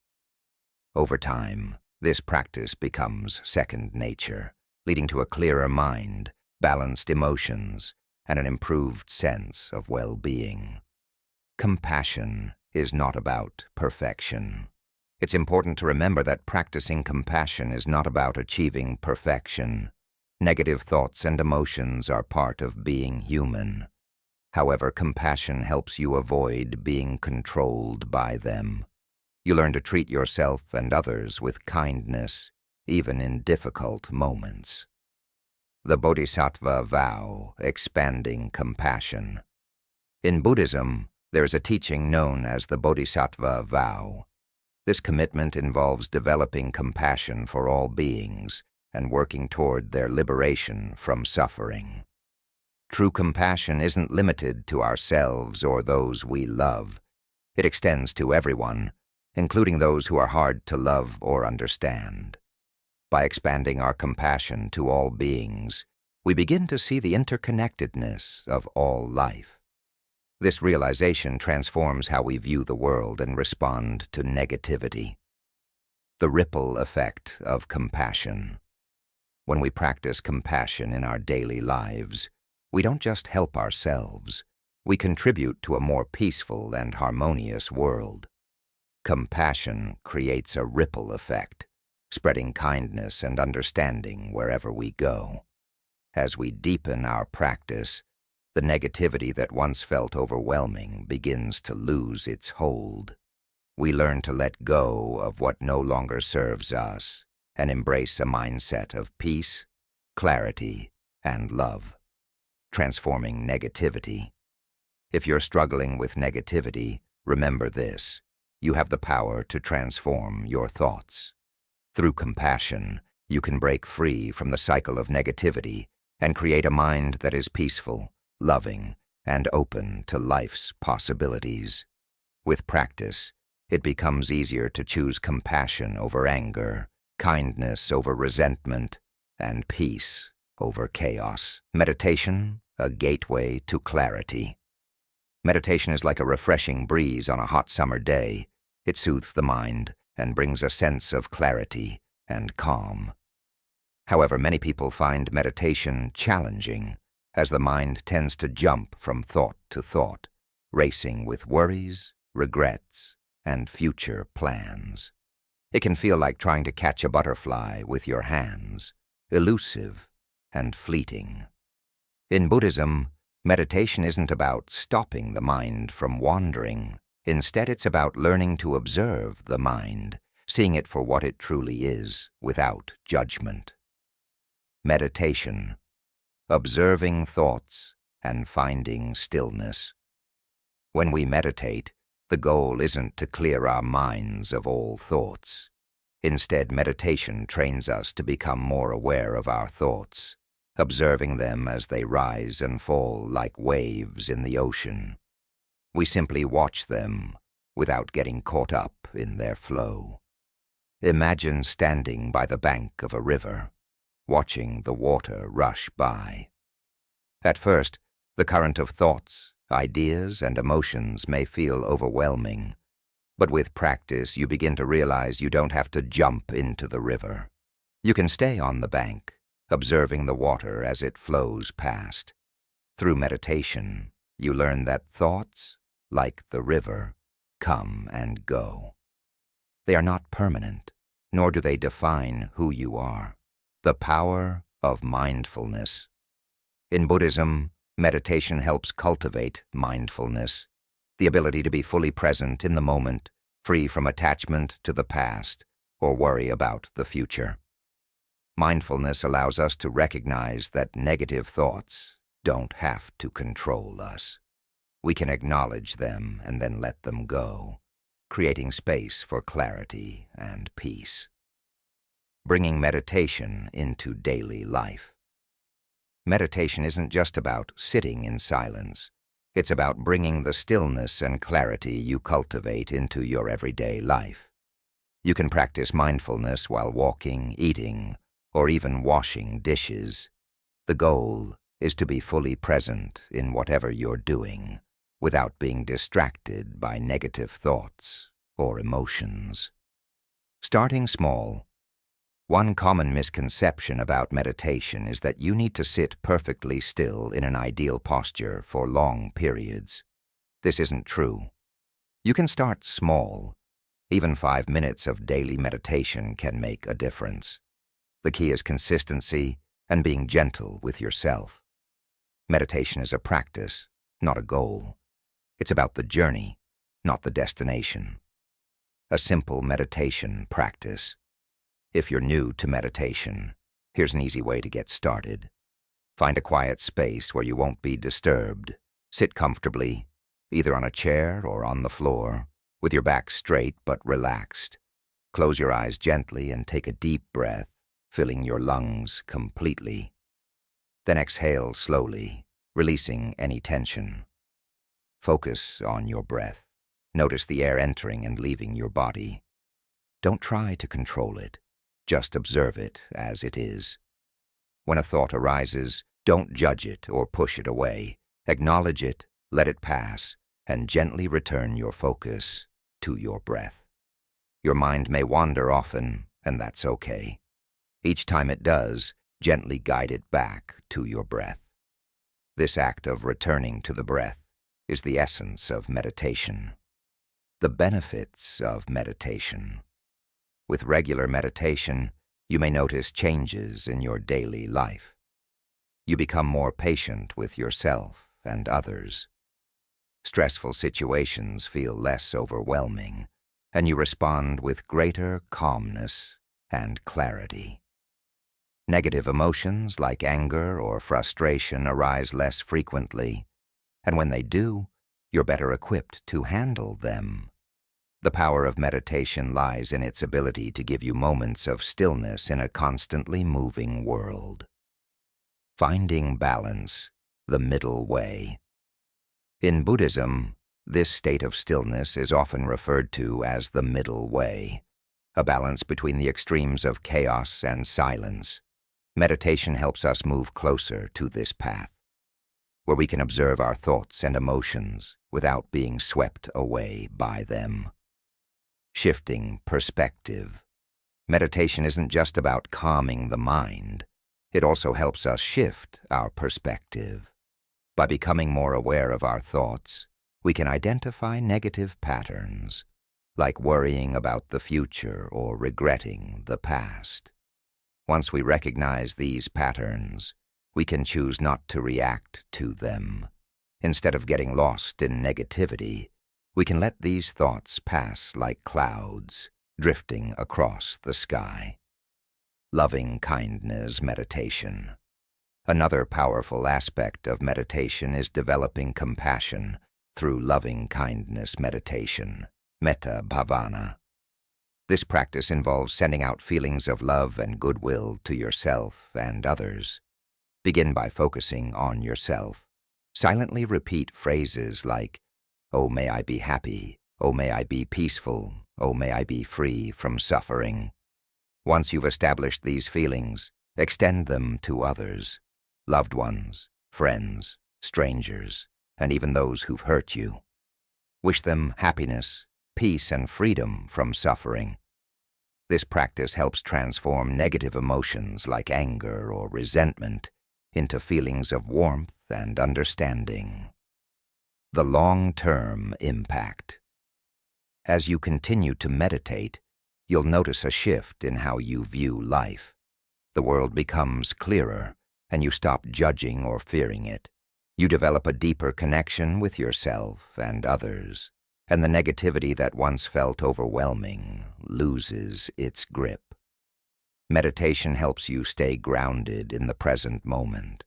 [SPEAKER 1] Over time, this practice becomes second nature, leading to a clearer mind, balanced emotions, and an improved sense of well-being. Compassion is not about perfection. It's important to remember that practicing compassion is not about achieving perfection. Negative thoughts and emotions are part of being human. However, compassion helps you avoid being controlled by them. You learn to treat yourself and others with kindness, even in difficult moments. The Bodhisattva vow, expanding compassion. In Buddhism, there is a teaching known as the Bodhisattva vow. This commitment involves developing compassion for all beings and working toward their liberation from suffering. True compassion isn't limited to ourselves or those we love. It extends to everyone, including those who are hard to love or understand. By expanding our compassion to all beings, we begin to see the interconnectedness of all life. This realization transforms how we view the world and respond to negativity. The ripple effect of compassion. When we practice compassion in our daily lives, we don't just help ourselves, we contribute to a more peaceful and harmonious world. Compassion creates a ripple effect, spreading kindness and understanding wherever we go. As we deepen our practice, the negativity that once felt overwhelming begins to lose its hold. We learn to let go of what no longer serves us and embrace a mindset of peace, clarity, and love, transforming negativity. If you're struggling with negativity, remember this. You have the power to transform your thoughts. Through compassion, you can break free from the cycle of negativity and create a mind that is peaceful, loving, and open to life's possibilities. With practice, it becomes easier to choose compassion over anger, kindness over resentment, and peace over chaos. Meditation, a gateway to clarity. Meditation is like a refreshing breeze on a hot summer day. It soothes the mind and brings a sense of clarity and calm. However, many people find meditation challenging, as the mind tends to jump from thought to thought, racing with worries, regrets, and future plans. It can feel like trying to catch a butterfly with your hands, elusive and fleeting. In Buddhism, meditation isn't about stopping the mind from wandering. Instead, it's about learning to observe the mind, seeing it for what it truly is, without judgment. Meditation, observing thoughts and finding stillness. When we meditate, the goal isn't to clear our minds of all thoughts. Instead, meditation trains us to become more aware of our thoughts, observing them as they rise and fall like waves in the ocean. We simply watch them without getting caught up in their flow. Imagine standing by the bank of a river, watching the water rush by. At first, the current of thoughts, ideas, and emotions may feel overwhelming, but with practice you begin to realize you don't have to jump into the river. You can stay on the bank, observing the water as it flows past. Through meditation, you learn that thoughts, like the river, come and go. They are not permanent, nor do they define who you are. The power of mindfulness. In Buddhism, meditation helps cultivate mindfulness, the ability to be fully present in the moment, free from attachment to the past or worry about the future. Mindfulness allows us to recognize that negative thoughts don't have to control us. We can acknowledge them and then let them go, creating space for clarity and peace. Bringing meditation into daily life. Meditation isn't just about sitting in silence. It's about bringing the stillness and clarity you cultivate into your everyday life. You can practice mindfulness while walking, eating, or even washing dishes. The goal is to be fully present in whatever you're doing, without being distracted by negative thoughts or emotions. Starting small. One common misconception about meditation is that you need to sit perfectly still in an ideal posture for long periods. This isn't true. You can start small. Even 5 minutes of daily meditation can make a difference. The key is consistency and being gentle with yourself. Meditation is a practice, not a goal. It's about the journey, not the destination. A simple meditation practice. If you're new to meditation, here's an easy way to get started. Find a quiet space where you won't be disturbed. Sit comfortably, either on a chair or on the floor, with your back straight but relaxed. Close your eyes gently and take a deep breath, filling your lungs completely. Then exhale slowly, releasing any tension. Focus on your breath. Notice the air entering and leaving your body. Don't try to control it. Just observe it as it is. When a thought arises, don't judge it or push it away. Acknowledge it, let it pass, and gently return your focus to your breath. Your mind may wander often, and that's okay. Each time it does, gently guide it back to your breath. This act of returning to the breath is the essence of meditation. The benefits of meditation. With regular meditation, you may notice changes in your daily life. You become more patient with yourself and others. Stressful situations feel less overwhelming, and you respond with greater calmness and clarity. Negative emotions like anger or frustration arise less frequently, and when they do, you're better equipped to handle them. The power of meditation lies in its ability to give you moments of stillness in a constantly moving world. Finding balance, the middle way. In Buddhism, this state of stillness is often referred to as the middle way, a balance between the extremes of chaos and silence. Meditation helps us move closer to this path, where we can observe our thoughts and emotions without being swept away by them. Shifting perspective. Meditation isn't just about calming the mind. It also helps us shift our perspective. By becoming more aware of our thoughts, we can identify negative patterns, like worrying about the future or regretting the past. Once we recognize these patterns, we can choose not to react to them. Instead of getting lost in negativity, we can let these thoughts pass like clouds, drifting across the sky. Loving kindness meditation. Another powerful aspect of meditation is developing compassion through loving kindness meditation, metta bhavana. This practice involves sending out feelings of love and goodwill to yourself and others. Begin by focusing on yourself. Silently repeat phrases like, "Oh, may I be happy. Oh, may I be peaceful. Oh, may I be free from suffering." Once you've established these feelings, extend them to others, loved ones, friends, strangers, and even those who've hurt you. Wish them happiness, peace, and freedom from suffering. This practice helps transform negative emotions like anger or resentment into feelings of warmth and understanding. The long-term impact. As you continue to meditate, you'll notice a shift in how you view life. The world becomes clearer, and you stop judging or fearing it. You develop a deeper connection with yourself and others, and the negativity that once felt overwhelming loses its grip. Meditation helps you stay grounded in the present moment.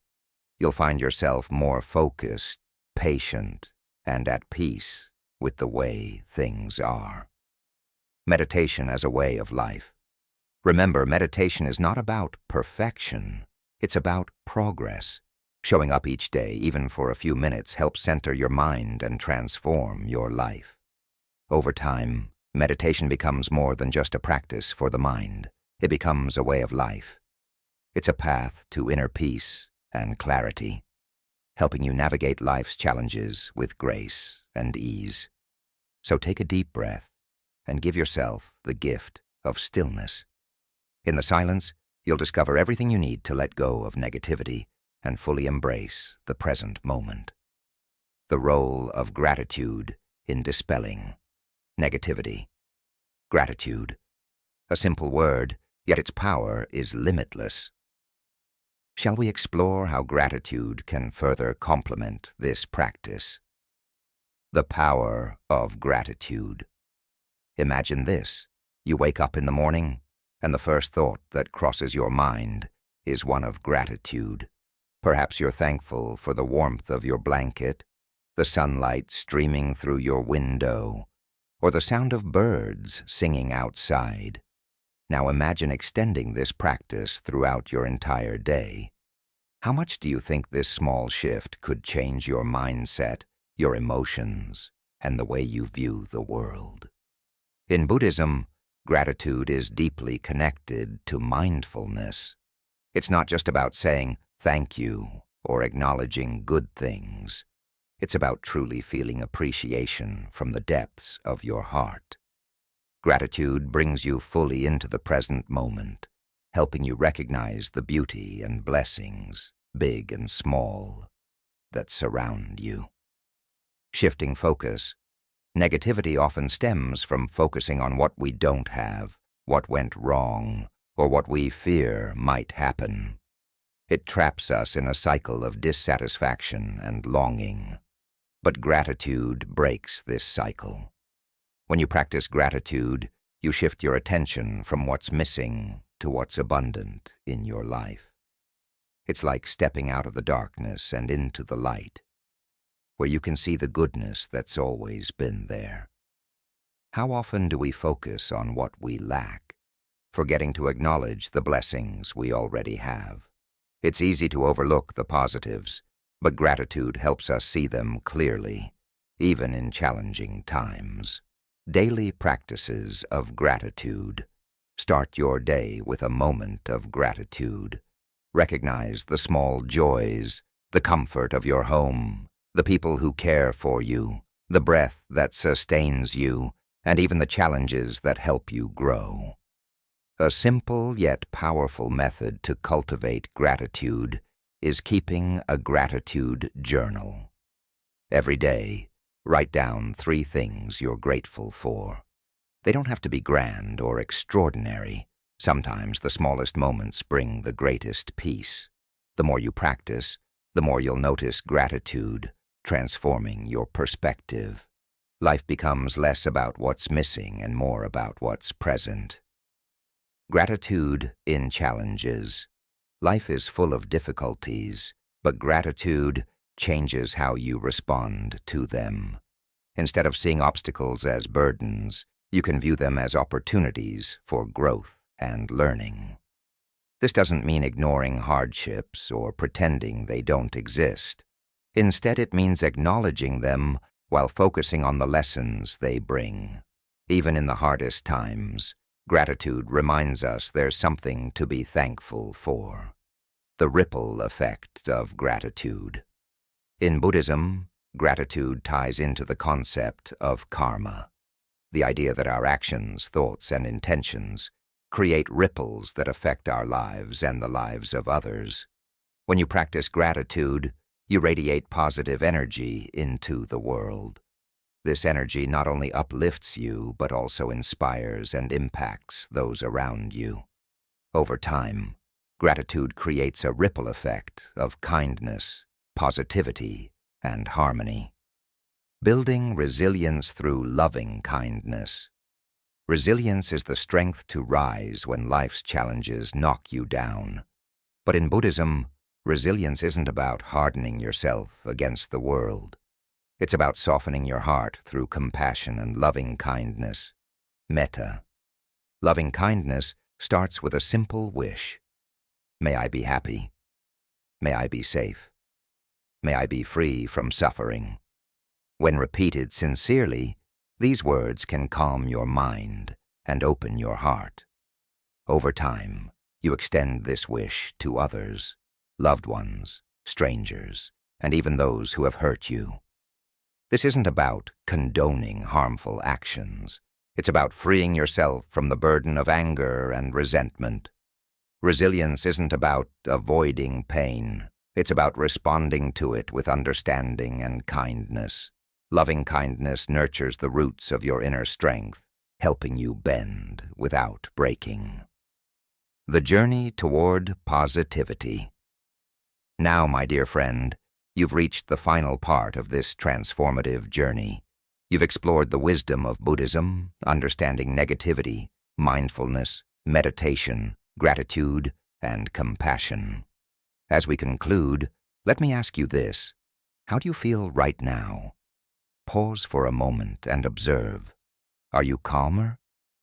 [SPEAKER 1] You'll find yourself more focused, patient, and at peace with the way things are. Meditation as a way of life. Remember, meditation is not about perfection. It's about progress. Showing up each day, even for a few minutes, helps center your mind and transform your life. Over time, meditation becomes more than just a practice for the mind. It becomes a way of life. It's a path to inner peace and clarity, helping you navigate life's challenges with grace and ease. So take a deep breath and give yourself the gift of stillness. In the silence, you'll discover everything you need to let go of negativity and fully embrace the present moment. The role of gratitude in dispelling negativity. Gratitude. A simple word, yet its power is limitless. Shall we explore how gratitude can further complement this practice? The power of gratitude. Imagine this. You wake up in the morning, and the first thought that crosses your mind is one of gratitude. Perhaps you're thankful for the warmth of your blanket, the sunlight streaming through your window, or the sound of birds singing outside. Now imagine extending this practice throughout your entire day. How much do you think this small shift could change your mindset, your emotions, and the way you view the world? In Buddhism, gratitude is deeply connected to mindfulness. It's not just about saying thank you or acknowledging good things. It's about truly feeling appreciation from the depths of your heart. Gratitude brings you fully into the present moment, helping you recognize the beauty and blessings, big and small, that surround you. Shifting focus. Negativity often stems from focusing on what we don't have, what went wrong, or what we fear might happen. It traps us in a cycle of dissatisfaction and longing. But gratitude breaks this cycle. When you practice gratitude, you shift your attention from what's missing to what's abundant in your life. It's like stepping out of the darkness and into the light, where you can see the goodness that's always been there. How often do we focus on what we lack, forgetting to acknowledge the blessings we already have? It's easy to overlook the positives, but gratitude helps us see them clearly, even in challenging times. Daily practices of gratitude. Start your day with a moment of gratitude. Recognize the small joys, the comfort of your home, the people who care for you, the breath that sustains you, and even the challenges that help you grow. A simple yet powerful method to cultivate gratitude is keeping a gratitude journal. Every day, write down 3 things you're grateful for. They don't have to be grand or extraordinary. Sometimes the smallest moments bring the greatest peace. The more you practice, the more you'll notice gratitude transforming your perspective. Life becomes less about what's missing and more about what's present. Gratitude in challenges. Life is full of difficulties, but gratitude changes how you respond to them. Instead of seeing obstacles as burdens, you can view them as opportunities for growth and learning. This doesn't mean ignoring hardships or pretending they don't exist. Instead, it means acknowledging them while focusing on the lessons they bring. Even in the hardest times, gratitude reminds us there's something to be thankful for. The ripple effect of gratitude. In Buddhism, gratitude ties into the concept of karma, the idea that our actions, thoughts, and intentions create ripples that affect our lives and the lives of others. When you practice gratitude, you radiate positive energy into the world. This energy not only uplifts you, but also inspires and impacts those around you. Over time, gratitude creates a ripple effect of kindness, positivity, and harmony. Building resilience through loving kindness. Resilience is the strength to rise when life's challenges knock you down. But in Buddhism, resilience isn't about hardening yourself against the world. It's about softening your heart through compassion and loving kindness. Metta. Loving kindness starts with a simple wish. May I be happy. May I be safe. May I be free from suffering. When repeated sincerely, these words can calm your mind and open your heart. Over time, you extend this wish to others, loved ones, strangers, and even those who have hurt you. This isn't about condoning harmful actions. It's about freeing yourself from the burden of anger and resentment. Resilience isn't about avoiding pain. It's about responding to it with understanding and kindness. Loving kindness nurtures the roots of your inner strength, helping you bend without breaking. The journey toward positivity. Now, my dear friend, you've reached the final part of this transformative journey. You've explored the wisdom of Buddhism, understanding negativity, mindfulness, meditation, gratitude, and compassion. As we conclude, let me ask you this. How do you feel right now? Pause for a moment and observe. Are you calmer?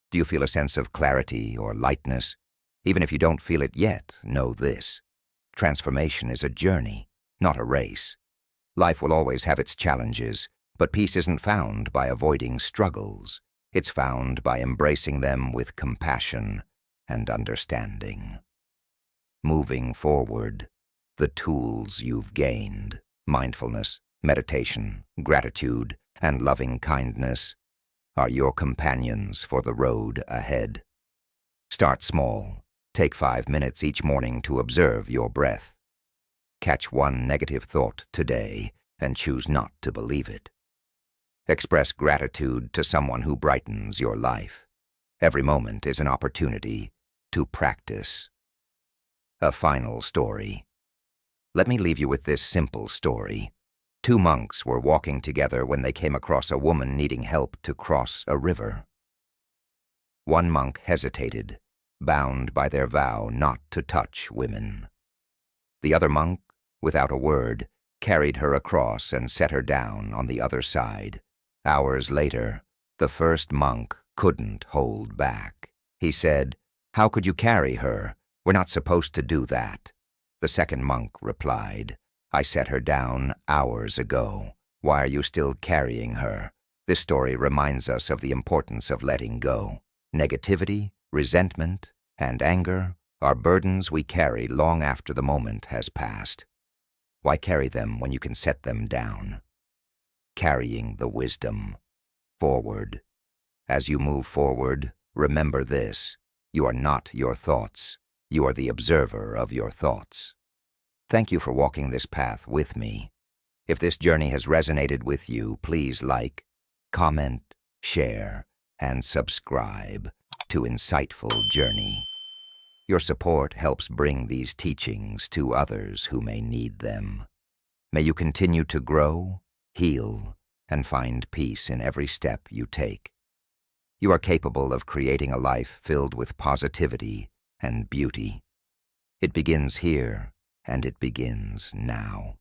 [SPEAKER 1] Do you feel a sense of clarity or lightness? Even if you don't feel it yet, know this. Transformation is a journey, not a race. Life will always have its challenges, but peace isn't found by avoiding struggles. It's found by embracing them with compassion and understanding. Moving forward, the tools you've gained, mindfulness, meditation, gratitude, and loving kindness, are your companions for the road ahead. Start small. Take 5 minutes each morning to observe your breath. Catch one negative thought today and choose not to believe it. Express gratitude to someone who brightens your life. Every moment is an opportunity to practice. A final story. Let me leave you with this simple story. 2 monks were walking together when they came across a woman needing help to cross a river. One monk hesitated, bound by their vow not to touch women. The other monk, without a word, carried her across and set her down on the other side. Hours later, the first monk couldn't hold back. He said, "How could you carry her? We're not supposed to do that." The second monk replied, "I set her down hours ago. Why are you still carrying her?" This story reminds us of the importance of letting go. Negativity, resentment, and anger are burdens we carry long after the moment has passed. Why carry them when you can set them down? Carrying the wisdom. Forward. As you move forward, remember this: you are not your thoughts. You are the observer of your thoughts. Thank you for walking this path with me. If this journey has resonated with you, please like, comment, share, and subscribe to Insightful Journey. Your support helps bring these teachings to others who may need them. May you continue to grow, heal, and find peace in every step you take. You are capable of creating a life filled with positivity and beauty. It begins here, and it begins now.